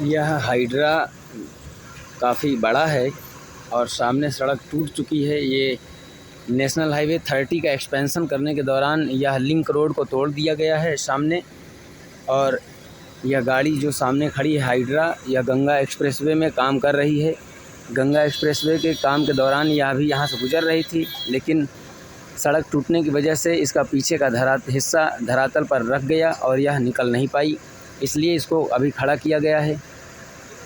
यह हाइड्रा काफ़ी बड़ा है और सामने सड़क टूट चुकी है। ये नेशनल हाईवे 30 का एक्सपेंशन करने के दौरान यह लिंक रोड को तोड़ दिया गया है सामने। और यह गाड़ी जो सामने खड़ी है हाइड्रा, यह गंगा एक्सप्रेसवे में काम कर रही है। गंगा एक्सप्रेसवे के काम के दौरान यह भी यहाँ से गुजर रही थी, लेकिन सड़क टूटने की वजह से इसका पीछे का हिस्सा धरातल पर रख गया और यह निकल नहीं पाई, इसलिए इसको अभी खड़ा किया गया है।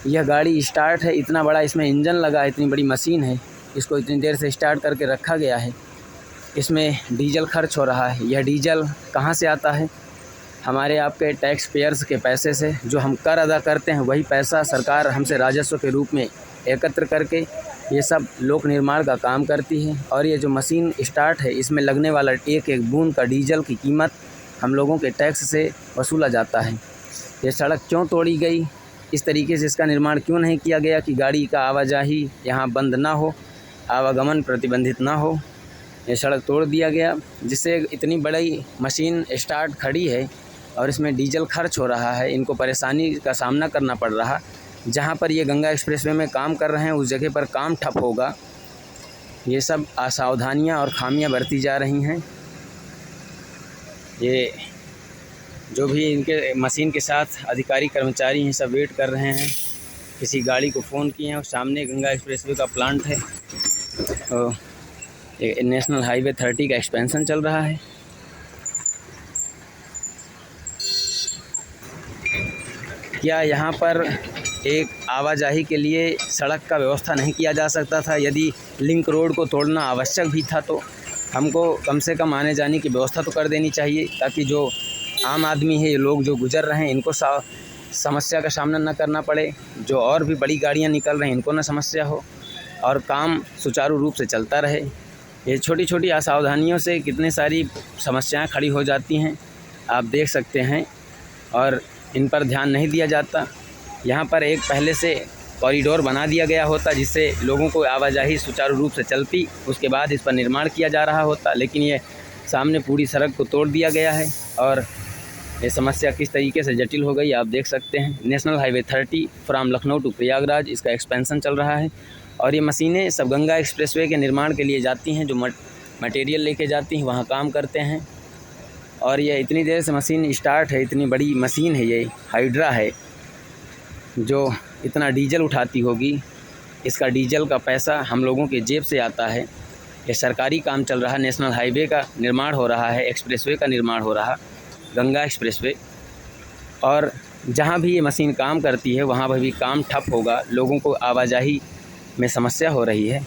यह गाड़ी स्टार्ट है, इतना बड़ा इसमें इंजन लगा है, इतनी बड़ी मशीन है, इसको इतनी देर से स्टार्ट करके रखा गया है। इसमें डीजल खर्च हो रहा है। यह डीजल कहाँ से आता है? हमारे आपके टैक्स पेयर्स के पैसे से, जो हम कर अदा करते हैं वही पैसा सरकार हमसे राजस्व के रूप में एकत्र करके ये सब लोक निर्माण का काम करती है। और ये जो मशीन स्टार्ट है, इसमें लगने वाला एक एक बूंद का डीजल की कीमत हम लोगों के टैक्स से वसूला जाता है। ये सड़क क्यों तोड़ी गई, इस तरीके से इसका निर्माण क्यों नहीं किया गया कि गाड़ी का आवाजाही यहाँ बंद ना हो, आवागमन प्रतिबंधित ना हो। ये सड़क तोड़ दिया गया, जिससे इतनी बड़ी मशीन स्टार्ट खड़ी है और इसमें डीजल खर्च हो रहा है, इनको परेशानी का सामना करना पड़ रहा। जहाँ पर ये गंगा एक्सप्रेसवे में काम कर रहे हैं उस जगह पर काम ठप होगा। ये सब असावधानियाँ और खामियां बरती जा रही हैं। ये जो भी इनके मशीन के साथ अधिकारी कर्मचारी हैं सब वेट कर रहे हैं, किसी गाड़ी को फ़ोन किए हैं और सामने गंगा एक्सप्रेसवे का प्लांट है और नेशनल हाईवे 30 का एक्सपेंशन चल रहा है। क्या यहाँ पर एक आवाजाही के लिए सड़क का व्यवस्था नहीं किया जा सकता था? यदि लिंक रोड को तोड़ना आवश्यक भी था तो हमको कम से कम आने जाने की व्यवस्था तो कर देनी चाहिए, ताकि जो आम आदमी है, ये लोग जो गुजर रहे हैं, इनको समस्या का सामना न करना पड़े। जो और भी बड़ी गाड़ियाँ निकल रही हैं इनको न समस्या हो और काम सुचारू रूप से चलता रहे। ये छोटी छोटी असावधानियों से कितनी सारी समस्याएं खड़ी हो जाती हैं, आप देख सकते हैं, और इन पर ध्यान नहीं दिया जाता। यहाँ पर एक पहले से कॉरिडोर बना दिया गया होता जिससे लोगों को आवाजाही सुचारू रूप से चलती, उसके बाद इस पर निर्माण किया जा रहा होता, लेकिन ये सामने पूरी सड़क को तोड़ दिया गया है और ये समस्या किस तरीके से जटिल हो गई आप देख सकते हैं। National highway 30 from Lucknow to Prayagraj, इसका एक्सपेंशन चल रहा है और ये मशीनें सब गंगा एक्सप्रेसवे के निर्माण के लिए जाती हैं, जो मटेरियल लेके जाती हैं वहाँ काम करते हैं। और ये इतनी देर से मशीन स्टार्ट है, इतनी बड़ी मशीन है, ये हाइड्रा है जो इतना डीजल उठाती होगी। इसका डीजल का पैसा हम लोगों के जेब से आता है। ये सरकारी काम चल रहा है, नेशनल हाईवे का निर्माण हो रहा है, एक्सप्रेसवे का निर्माण हो रहा, गंगा एक्सप्रेसवे। और जहाँ भी ये मशीन काम करती है वहाँ पर भी काम ठप होगा, लोगों को आवाजाही में समस्या हो रही है।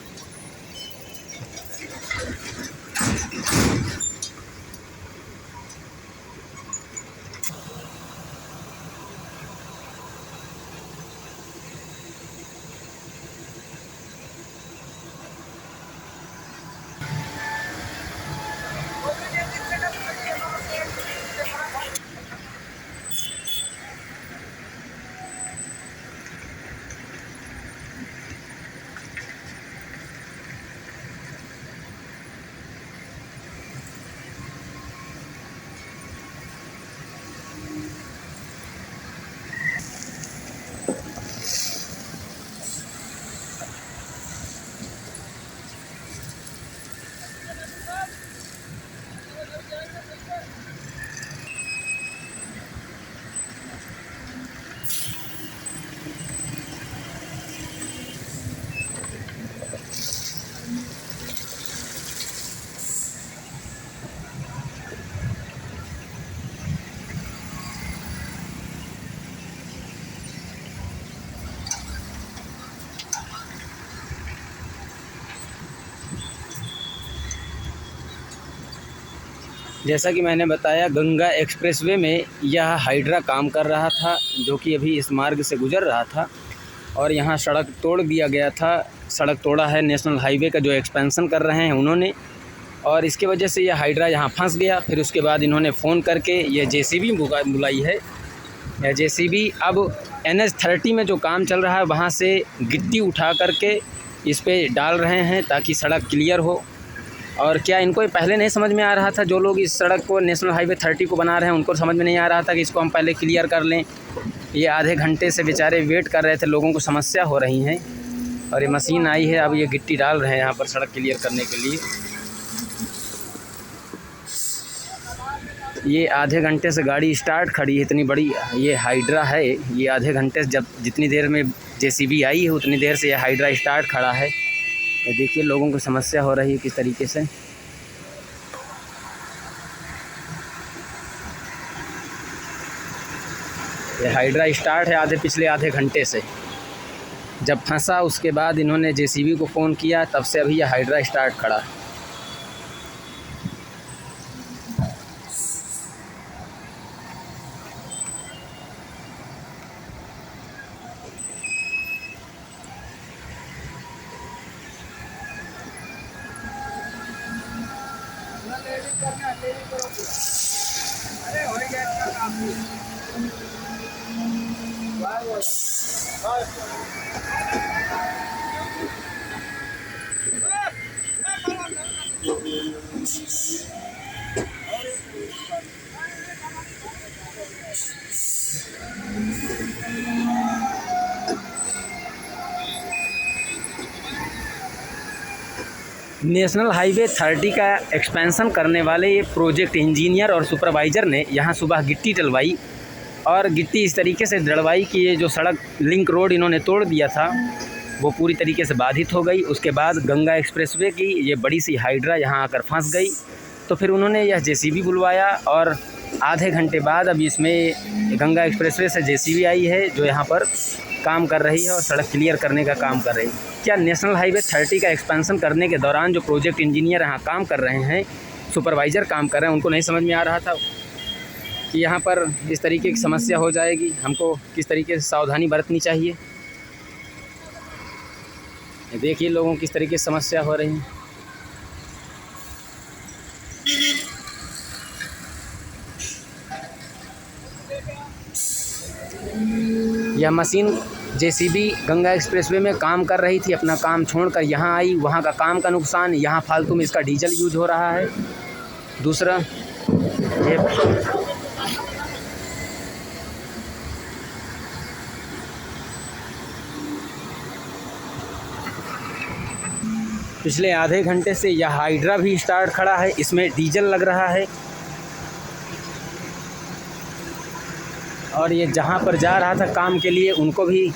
जैसा कि मैंने बताया, गंगा एक्सप्रेसवे में यह हाइड्रा काम कर रहा था, जो कि अभी इस मार्ग से गुजर रहा था और यहाँ सड़क तोड़ दिया गया था। सड़क तोड़ा है नेशनल हाईवे का जो एक्सपेंशन कर रहे हैं उन्होंने, और इसके वजह से यह हाइड्रा यहाँ फंस गया। फिर उसके बाद इन्होंने फ़ोन करके ये जेसीबी बुलाई है। यह जेसीबी अब NH 30 में जो काम चल रहा है वहाँ से गिट्टी उठा करके इस पर डाल रहे हैं ताकि सड़क क्लियर हो। और क्या इनको पहले नहीं समझ में आ रहा था? जो लोग इस सड़क को नेशनल हाईवे 30 को बना रहे हैं उनको समझ में नहीं आ रहा था कि इसको हम पहले क्लियर कर लें, ये आधे घंटे से बेचारे वेट कर रहे थे, लोगों को समस्या हो रही हैं और ये मशीन आई है। अब ये गिट्टी डाल रहे हैं यहाँ पर सड़क क्लियर करने के लिए। ये आधे घंटे से गाड़ी स्टार्ट खड़ी है, इतनी बड़ी ये हाइड्रा है। ये आधे घंटे से, जब जितनी देर में जेसीबी आई है उतनी देर से ये हाइड्रा स्टार्ट खड़ा है। ये देखिए लोगों को समस्या हो रही है किस तरीके से। ये हाइड्रा स्टार्ट है पिछले आधे घंटे से। जब फंसा उसके बाद इन्होंने जेसीबी को फ़ोन किया, तब से अभी ये हाइड्रा स्टार्ट खड़ा है। अरे हो गया इसका काम। नेशनल हाईवे 30 का एक्सपेंशन करने वाले ये प्रोजेक्ट इंजीनियर और सुपरवाइज़र ने यहाँ सुबह गिट्टी डलवाई और गिट्टी इस तरीके से डलवाई कि ये जो सड़क लिंक रोड इन्होंने तोड़ दिया था वो पूरी तरीके से बाधित हो गई। उसके बाद गंगा एक्सप्रेसवे की ये बड़ी सी हाइड्रा यहाँ आकर फंस गई। तो फिर उन्होंने यह जेसीबी बुलवाया और आधे घंटे बाद अब इसमें गंगा एक्सप्रेसवे से जेसीबी आई है जो यहाँ पर काम कर रही है और सड़क क्लियर करने का काम कर रही है। क्या नेशनल हाईवे 30 का एक्सपेंशन करने के दौरान जो प्रोजेक्ट इंजीनियर यहाँ काम कर रहे हैं, सुपरवाइज़र काम कर रहे हैं, उनको नहीं समझ में आ रहा था कि यहाँ पर इस तरीके की समस्या हो जाएगी, हमको किस तरीके से सावधानी बरतनी चाहिए। देखिए लोगों को किस तरीके से समस्या हो रही है। यह मशीन जेसीबी गंगा एक्सप्रेसवे में काम कर रही थी, अपना काम छोड़कर यहाँ आई। वहाँ का काम का नुकसान, यहाँ फालतू में इसका डीजल यूज हो रहा है। दूसरा ये पिछले आधे घंटे से यह हाइड्रा भी स्टार्ट खड़ा है, इसमें डीजल लग रहा है और ये जहाँ पर जा रहा था काम के लिए उनको भी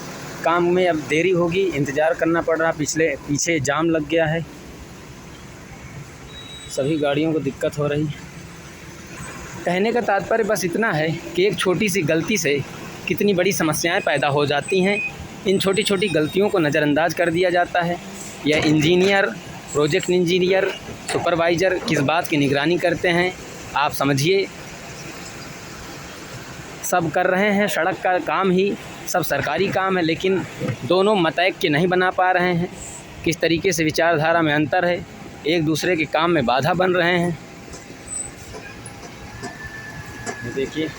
काम में अब देरी होगी, इंतज़ार करना पड़ रहा। पीछे जाम लग गया है, सभी गाड़ियों को दिक्कत हो रही। कहने का तात्पर्य बस इतना है कि एक छोटी सी गलती से कितनी बड़ी समस्याएं पैदा हो जाती हैं। इन छोटी छोटी गलतियों को नज़रअंदाज कर दिया जाता है। यह इंजीनियर, प्रोजेक्ट इंजीनियर, सुपरवाइज़र किस बात की निगरानी करते हैं आप समझिए। सब कर रहे हैं, सड़क का काम ही सब सरकारी काम है, लेकिन दोनों मतैक के नहीं बना पा रहे हैं। किस तरीके से विचारधारा में अंतर है, एक दूसरे के काम में बाधा बन रहे हैं। देखिए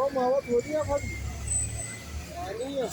मावा थोड़ी है पानी है।